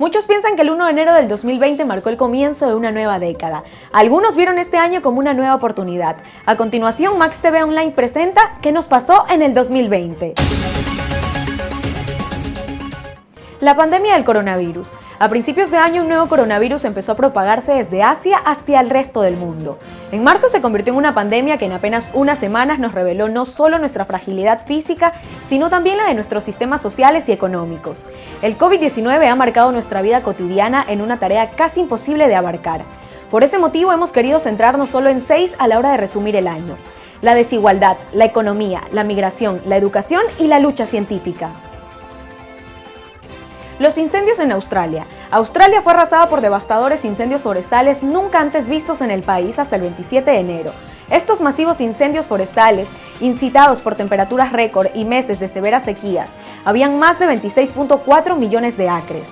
Muchos piensan que el 1 de enero del 2020 marcó el comienzo de una nueva década. Algunos vieron este año como una nueva oportunidad. A continuación, Max TV Online presenta ¿Qué nos pasó en el 2020? La pandemia del coronavirus. A principios de año, un nuevo coronavirus empezó a propagarse desde Asia hacia el resto del mundo. En marzo se convirtió en una pandemia que en apenas unas semanas nos reveló no solo nuestra fragilidad física, sino también la de nuestros sistemas sociales y económicos. El COVID-19 ha marcado nuestra vida cotidiana en una tarea casi imposible de abarcar. Por ese motivo hemos querido centrarnos solo en 6 a la hora de resumir el año: la desigualdad, la economía, la migración, la educación y la lucha científica. Los incendios en Australia. Australia fue arrasada por devastadores incendios forestales nunca antes vistos en el país hasta el 27 de enero. Estos masivos incendios forestales, incitados por temperaturas récord y meses de severas sequías, habían más de 26.4 millones de acres.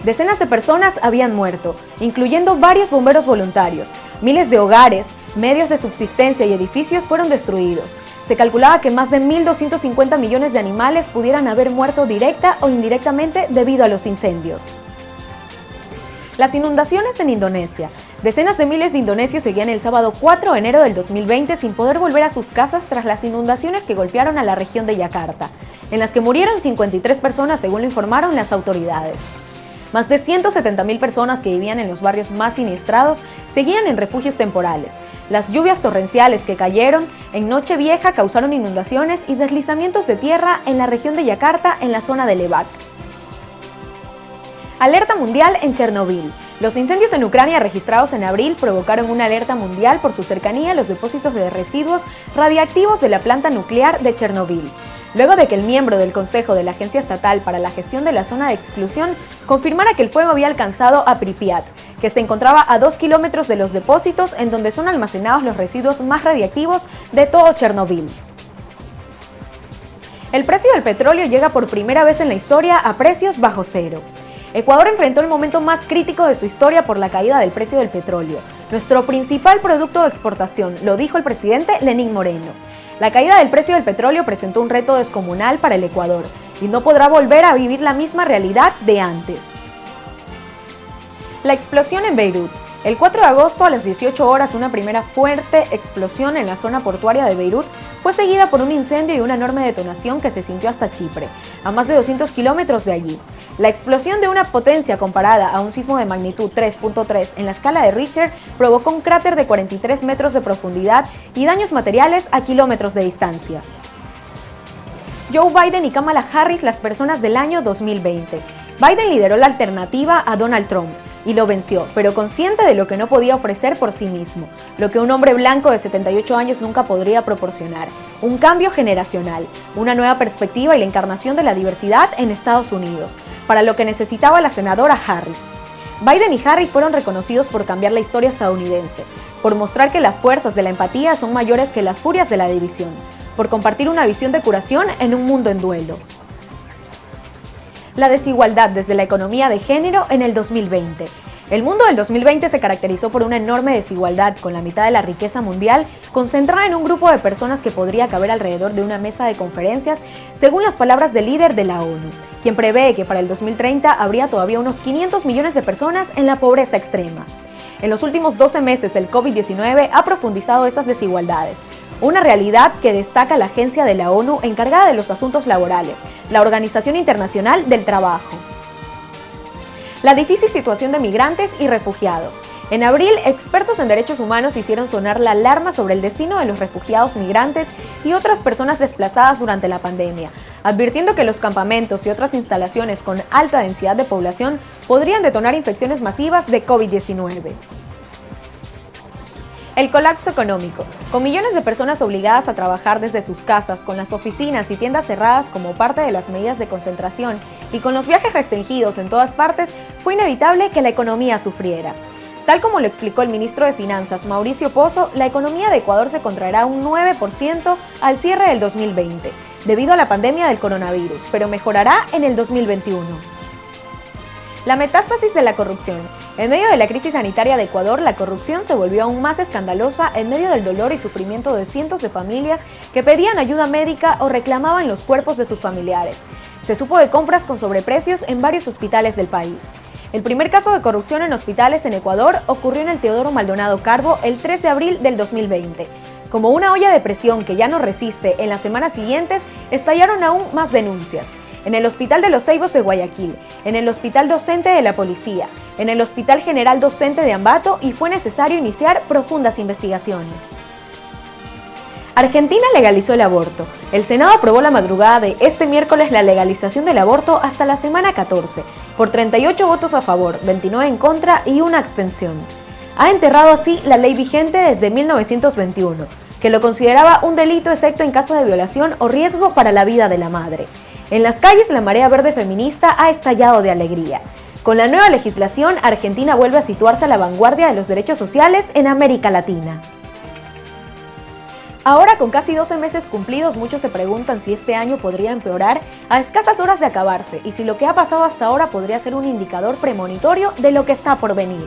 Decenas de personas habían muerto, incluyendo varios bomberos voluntarios. Miles de hogares, medios de subsistencia y edificios fueron destruidos. Se calculaba que más de 1.250 millones de animales pudieran haber muerto directa o indirectamente debido a los incendios. Las inundaciones en Indonesia. Decenas de miles de indonesios seguían el sábado 4 de enero del 2020 sin poder volver a sus casas tras las inundaciones que golpearon a la región de Yakarta, en las que murieron 53 personas según lo informaron las autoridades. Más de 170.000 personas que vivían en los barrios más siniestrados seguían en refugios temporales. Las lluvias torrenciales que cayeron en Nochevieja causaron inundaciones y deslizamientos de tierra en la región de Yakarta, en la zona de Levac. Alerta mundial en Chernobyl. Los incendios en Ucrania registrados en abril provocaron una alerta mundial por su cercanía a los depósitos de residuos radiactivos de la planta nuclear de Chernobyl. Luego de que el miembro del Consejo de la Agencia Estatal para la Gestión de la Zona de Exclusión confirmara que el fuego había alcanzado a Pripyat, que se encontraba a 2 kilómetros de los depósitos en donde son almacenados los residuos más radiactivos de todo Chernobyl. El precio del petróleo llega por primera vez en la historia a precios bajo cero. Ecuador enfrentó el momento más crítico de su historia por la caída del precio del petróleo, nuestro principal producto de exportación, lo dijo el presidente Lenín Moreno. La caída del precio del petróleo presentó un reto descomunal para el Ecuador y no podrá volver a vivir la misma realidad de antes. La explosión en Beirut. El 4 de agosto a las 18 horas, una primera fuerte explosión en la zona portuaria de Beirut fue seguida por un incendio y una enorme detonación que se sintió hasta Chipre, a más de 200 kilómetros de allí. La explosión, de una potencia comparada a un sismo de magnitud 3.3 en la escala de Richter, provocó un cráter de 43 metros de profundidad y daños materiales a kilómetros de distancia. Joe Biden y Kamala Harris, las personas del año 2020. Biden lideró la alternativa a Donald Trump y lo venció, pero consciente de lo que no podía ofrecer por sí mismo, lo que un hombre blanco de 78 años nunca podría proporcionar: un cambio generacional, una nueva perspectiva y la encarnación de la diversidad en Estados Unidos, para lo que necesitaba la senadora Harris. Biden y Harris fueron reconocidos por cambiar la historia estadounidense, por mostrar que las fuerzas de la empatía son mayores que las furias de la división, por compartir una visión de curación en un mundo en duelo. La desigualdad desde la economía de género en el 2020. El mundo del 2020 se caracterizó por una enorme desigualdad, con la mitad de la riqueza mundial concentrada en un grupo de personas que podría caber alrededor de una mesa de conferencias, según las palabras del líder de la ONU, quien prevé que para el 2030 habría todavía unos 500 millones de personas en la pobreza extrema. En los últimos 12 meses, el COVID-19 ha profundizado esas desigualdades, una realidad que destaca la agencia de la ONU encargada de los asuntos laborales, la Organización Internacional del Trabajo. La difícil situación de migrantes y refugiados. En abril, expertos en derechos humanos hicieron sonar la alarma sobre el destino de los refugiados migrantes y otras personas desplazadas durante la pandemia, advirtiendo que los campamentos y otras instalaciones con alta densidad de población podrían detonar infecciones masivas de COVID-19. El colapso económico. Con millones de personas obligadas a trabajar desde sus casas, con las oficinas y tiendas cerradas como parte de las medidas de concentración y con los viajes restringidos en todas partes, fue inevitable que la economía sufriera. Tal como lo explicó el ministro de Finanzas, Mauricio Pozo, la economía de Ecuador se contraerá un 9% al cierre del 2020, debido a la pandemia del coronavirus, pero mejorará en el 2021. La metástasis de la corrupción. En medio de la crisis sanitaria de Ecuador, la corrupción se volvió aún más escandalosa en medio del dolor y sufrimiento de cientos de familias que pedían ayuda médica o reclamaban los cuerpos de sus familiares. Se supo de compras con sobreprecios en varios hospitales del país. El primer caso de corrupción en hospitales en Ecuador ocurrió en el Teodoro Maldonado Carbo el 3 de abril del 2020. Como una olla de presión que ya no resiste, en las semanas siguientes estallaron aún más denuncias. En el Hospital de los Ceibos de Guayaquil, en el Hospital Docente de la Policía, en el Hospital General Docente de Ambato, y fue necesario iniciar profundas investigaciones. Argentina legalizó el aborto. El Senado aprobó la madrugada de este miércoles la legalización del aborto hasta la semana 14, por 38 votos a favor, 29 en contra y una abstención. Ha enterrado así la ley vigente desde 1921, que lo consideraba un delito excepto en caso de violación o riesgo para la vida de la madre. En las calles, la marea verde feminista ha estallado de alegría. Con la nueva legislación, Argentina vuelve a situarse a la vanguardia de los derechos sociales en América Latina. Ahora, con casi 12 meses cumplidos, muchos se preguntan si este año podría empeorar a escasas horas de acabarse y si lo que ha pasado hasta ahora podría ser un indicador premonitorio de lo que está por venir.